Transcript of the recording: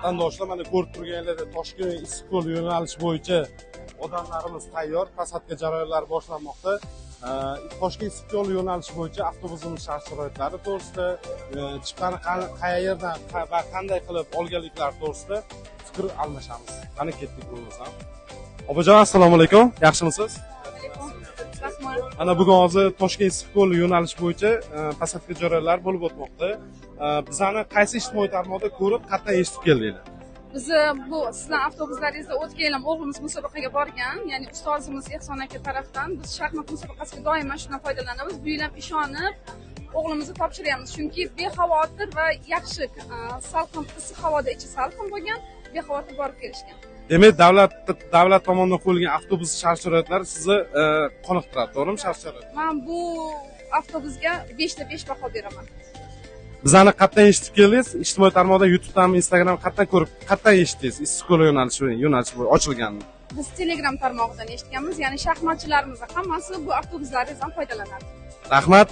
Vatandaşlar mana ko'rib turganlaringizdek Toshkent Issiqko'l yo'nalishi bo'yicha odamlarimiz tayyor. Pasatka jarayonlari boshlanmoqda. Toshkent Issiqko'l yo'nalishi bo'yicha avtobusimiz shart-sharoitlari to'g'risida, chiptani qayerdan va qanday qilib olganliklari to'g'risida fikr almashamiz. Qani ketdik bo'lmasam. Opajon, assalomu alaykum. Yaxshimisiz? Ana bugun hozir Toshkent Issiqko'l yo'nalishi bo'yicha pasatka jarayonlari bo'lib o'tmoqda. Bizani qaysi ijtimoiy tarmoqda ko'rib, qatdan eshitib keldinglar? Biz bu sizlar avtobuslaringizda o'tgan o'g'limiz musobaqaga borgan, ya'ni ustozimiz Ehson aka tarafdan biz shaxmat musobaqasiga doimo shundan foydalanamiz. Bu yil ham ishonib o'g'limizni topshiryapmiz, chunki bexavotir va yaxshi salqin issiq havoda ichi salqin bo'lgan, bexavotir borib kelishgan. Demak, davlat tomonidan qo'yilgan avtobus shart-sharoitlari sizni qoniqtiradi, to'g'rimi shart-sharoit? Men bu avtobusga 5 ta 5 baho beraman. Bizani qatdan eshitib keldingiz? Ijtimoiy tarmoqda, YouTube'dan, Instagramdan qatdan ko'rib, qatdan eshitdingiz Issiqko'l yo'nalishi ochilganini? Biz Telegram tarmog'idan eshitganmiz, ya'ni shaxmatchilarimiz hammasi bu avtobuslaringizdan foydalanadi. Rahmat.